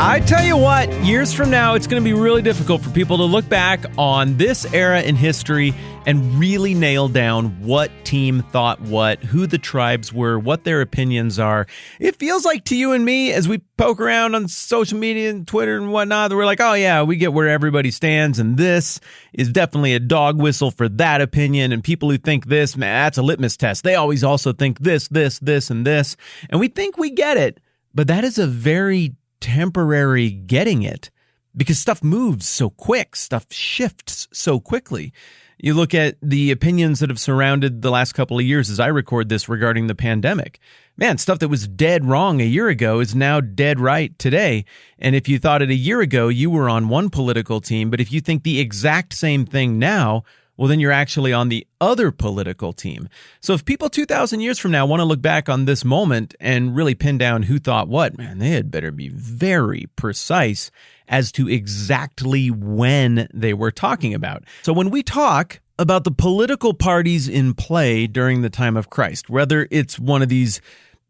I tell you what, years from now, it's going to be really difficult for people to look back on this era in history and really nail down what team thought what, who the tribes were, what their opinions are. It feels like to you and me, as we poke around on social media and Twitter and whatnot, that we're like, oh yeah, we get where everybody stands, and this is definitely a dog whistle for that opinion, and people who think this, man, that's a litmus test. They always also think this, and this, and we think we get it, but that is a very temporary getting it, because stuff moves so quick, stuff shifts so quickly. You look at the opinions that have surrounded the last couple of years as I record this regarding the pandemic. Man, stuff that was dead wrong a year ago is now dead right today. And if you thought it a year ago, you were on one political team, but if you think the exact same thing now, well, then you're actually on the other political team. So if people 2,000 years from now want to look back on this moment and really pin down who thought what, man, they had better be very precise as to exactly when they were talking about. So when we talk about the political parties in play during the time of Christ, whether it's one of these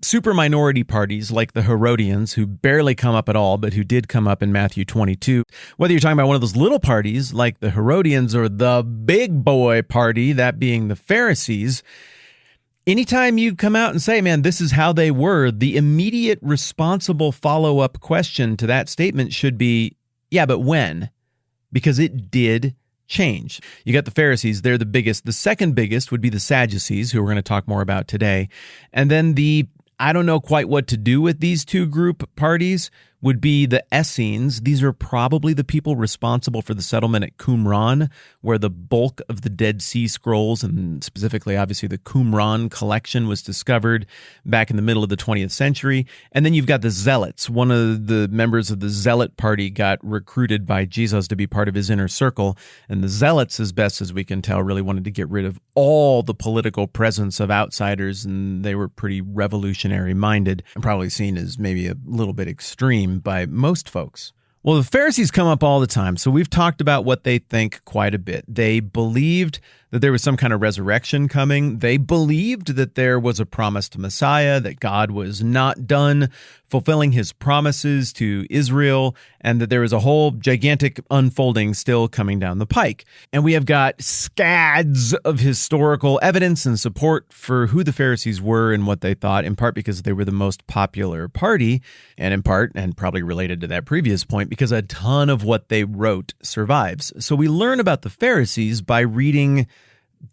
super minority parties like the Herodians, who barely come up at all, but who did come up in Matthew 22. Whether you're talking about one of those little parties like the Herodians or the big boy party, that being the Pharisees, anytime you come out and say, man, this is how they were, the immediate responsible follow-up question to that statement should be, yeah, but when? Because it did change. You got the Pharisees, they're the biggest. The second biggest would be the Sadducees, who we're going to talk more about today. And then I don't know quite what to do with these two group parties would be the Essenes. These are probably the people responsible for the settlement at Qumran, where the bulk of the Dead Sea Scrolls, and specifically, obviously, the Qumran collection was discovered back in the middle of the 20th century. And then you've got the Zealots. One of the members of the Zealot party got recruited by Jesus to be part of his inner circle. And the Zealots, as best as we can tell, really wanted to get rid of all the political presence of outsiders, and they were pretty revolutionary minded and probably seen as maybe a little bit extreme by most folks. Well, the Pharisees come up all the time, so we've talked about what they think quite a bit. They believed that there was some kind of resurrection coming. They believed that there was a promised Messiah, that God was not done fulfilling his promises to Israel, and that there was a whole gigantic unfolding still coming down the pike. And we have got scads of historical evidence and support for who the Pharisees were and what they thought, in part because they were the most popular party, and in part, and probably related to that previous point, because a ton of what they wrote survives. So we learn about the Pharisees by reading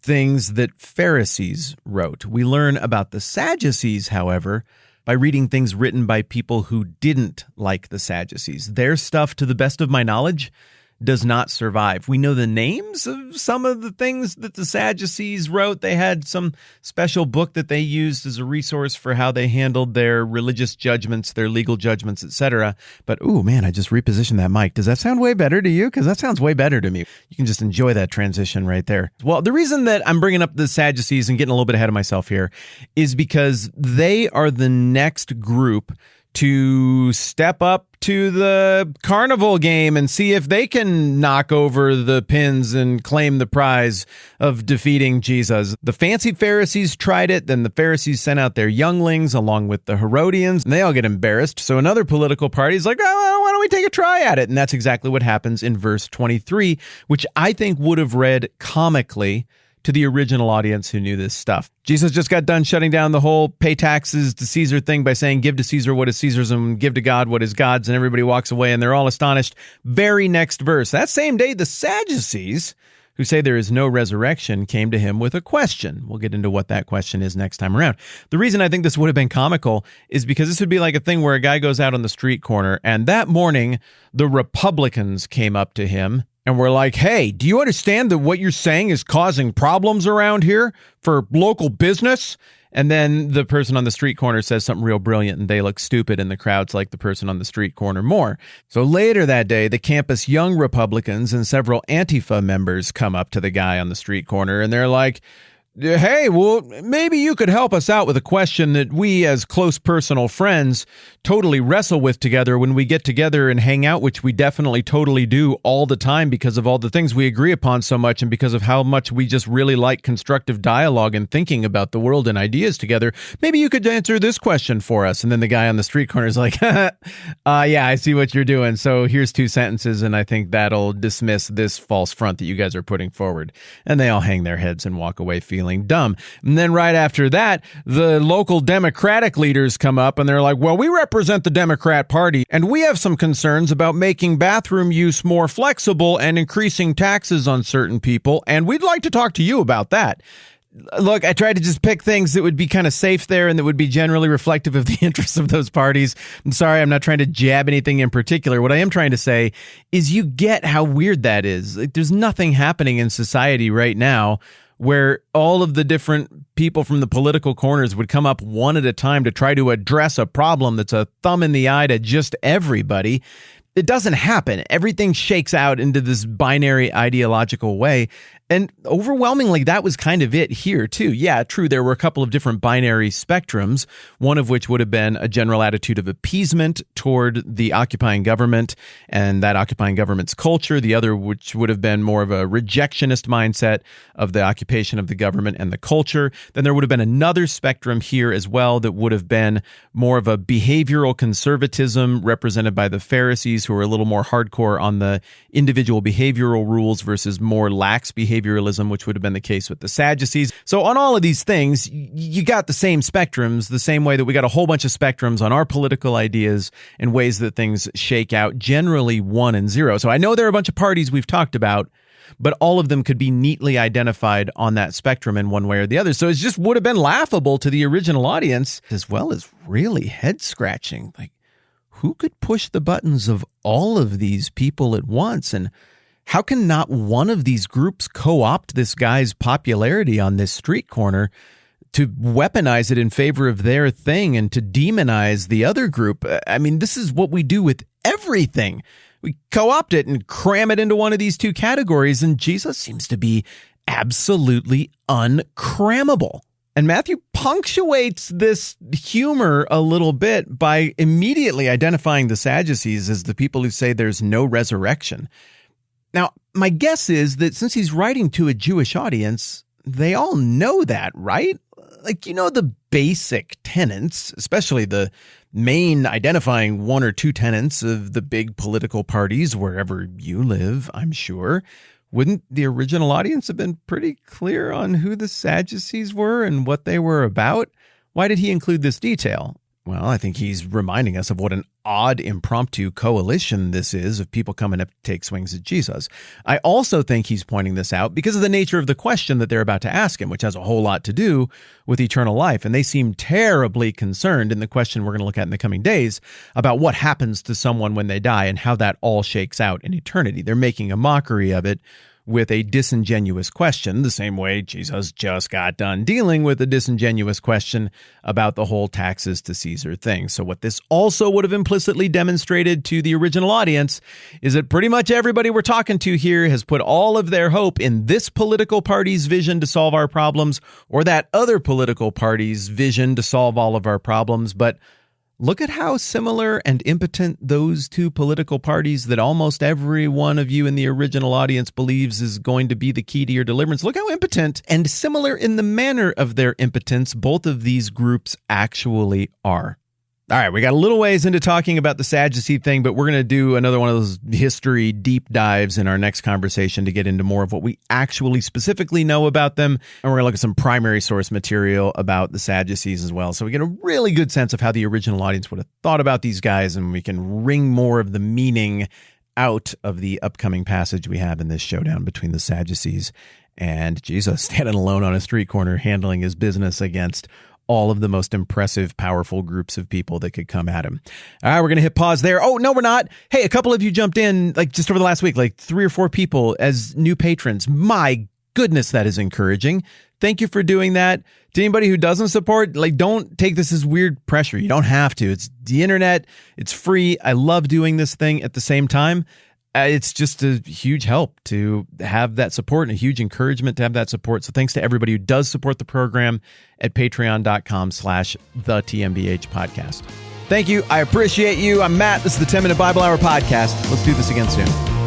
things that Pharisees wrote. We learn about the Sadducees, however, by reading things written by people who didn't like the Sadducees. Their stuff, to the best of my knowledge, does not survive. We know the names of some of the things that the Sadducees wrote. They had some special book that they used as a resource for how they handled their religious judgments, their legal judgments, etc. But, ooh, man, I just repositioned that mic. Does that sound way better to you? Because that sounds way better to me. You can just enjoy that transition right there. Well, the reason that I'm bringing up the Sadducees and getting a little bit ahead of myself here is because they are the next group to step up to the carnival game and see if they can knock over the pins and claim the prize of defeating Jesus. The fancy Pharisees tried it, then the Pharisees sent out their younglings along with the Herodians, and they all get embarrassed. So another political party is like, oh, why don't we take a try at it? And that's exactly what happens in verse 23, which I think would have read comically to the original audience who knew this stuff. Jesus just got done shutting down the whole pay taxes to Caesar thing by saying, give to Caesar what is Caesar's and give to God what is God's, and everybody walks away and they're all astonished. Very next verse. That same day, the Sadducees, who say there is no resurrection, came to him with a question. We'll get into what that question is next time around. The reason I think this would have been comical is because this would be like a thing where a guy goes out on the street corner, and that morning, the Republicans came up to him and we're like, hey, do you understand that what you're saying is causing problems around here for local business? And then the person on the street corner says something real brilliant and they look stupid and the crowd's like the person on the street corner more. So later that day, the campus Young Republicans and several Antifa members come up to the guy on the street corner and they're like, Hey, well, maybe you could help us out with a question that we as close personal friends totally wrestle with together when we get together and hang out, which we definitely totally do all the time because of all the things we agree upon so much and because of how much we just really like constructive dialogue and thinking about the world and ideas together. Maybe you could answer this question for us. And then the guy on the street corner is like, yeah, I see what you're doing. So here's 2 sentences, and I think that'll dismiss this false front that you guys are putting forward. And they all hang their heads and walk away feeling dumb. And then right after that, the local Democratic leaders come up and they're like, well, we represent the Democrat Party and we have some concerns about making bathroom use more flexible and increasing taxes on certain people. And we'd like to talk to you about that. Look, I tried to just pick things that would be kind of safe there and that would be generally reflective of the interests of those parties. I'm sorry, I'm not trying to jab anything in particular. What I am trying to say is you get how weird that is. Like, there's nothing happening in society right now where all of the different people from the political corners would come up one at a time to try to address a problem that's a thumb in the eye to just everybody. It doesn't happen. Everything shakes out into this binary ideological way. And overwhelmingly, that was kind of it here, too. Yeah, true, there were a couple of different binary spectrums, one of which would have been a general attitude of appeasement toward the occupying government and that occupying government's culture. The other, which would have been more of a rejectionist mindset of the occupation of the government and the culture. Then there would have been another spectrum here as well that would have been more of a behavioral conservatism represented by the Pharisees, who are a little more hardcore on the individual behavioral rules versus more lax behavioralism, which would have been the case with the Sadducees. So on all of these things, you got the same spectrums, the same way that we got a whole bunch of spectrums on our political ideas and ways that things shake out, generally 1 and 0. So I know there are a bunch of parties we've talked about, but all of them could be neatly identified on that spectrum in one way or the other. So it just would have been laughable to the original audience, as well as really head-scratching. Like, who could push the buttons of all of these people at once? And how can not one of these groups co-opt this guy's popularity on this street corner to weaponize it in favor of their thing and to demonize the other group? I mean, this is what we do with everything. We co-opt it and cram it into one of these 2 categories, and Jesus seems to be absolutely uncrammable. And Matthew punctuates this humor a little bit by immediately identifying the Sadducees as the people who say there's no resurrection. Now, my guess is that since he's writing to a Jewish audience, they all know that, right? Like, you know, the basic tenets, especially the main identifying 1 or 2 tenets of the big political parties wherever you live, I'm sure. Wouldn't the original audience have been pretty clear on who the Sadducees were and what they were about? Why did he include this detail? Well, I think he's reminding us of what an odd impromptu coalition this is of people coming up to take swings at Jesus. I also think he's pointing this out because of the nature of the question that they're about to ask him, which has a whole lot to do with eternal life. And they seem terribly concerned in the question we're going to look at in the coming days about what happens to someone when they die and how that all shakes out in eternity. They're making a mockery of it with a disingenuous question, the same way Jesus just got done dealing with a disingenuous question about the whole taxes to Caesar thing. So what this also would have implicitly demonstrated to the original audience is that pretty much everybody we're talking to here has put all of their hope in this political party's vision to solve our problems or that other political party's vision to solve all of our problems. But look at how similar and impotent those 2 political parties that almost every one of you in the original audience believes is going to be the key to your deliverance. Look how impotent and similar in the manner of their impotence both of these groups actually are. All right, we got a little ways into talking about the Sadducee thing, but we're going to do another one of those history deep dives in our next conversation to get into more of what we actually specifically know about them. And we're going to look at some primary source material about the Sadducees as well. So we get a really good sense of how the original audience would have thought about these guys, and we can wring more of the meaning out of the upcoming passage we have in this showdown between the Sadducees and Jesus standing alone on a street corner handling his business against all of the most impressive, powerful groups of people that could come at him. All right, we're going to hit pause there. Oh, no, we're not. Hey, a couple of you jumped in like just over the last week, like 3 or 4 people as new patrons. My goodness, that is encouraging. Thank you for doing that. To anybody who doesn't support, like, don't take this as weird pressure. You don't have to. It's the internet. It's free. I love doing this thing at the same time. it's just a huge help to have that support and a huge encouragement to have that support. So thanks to everybody who does support the program at patreon.com/the TMBH podcast. Thank you. I appreciate you. I'm Matt. This is the 10 Minute Bible Hour podcast. Let's do this again soon.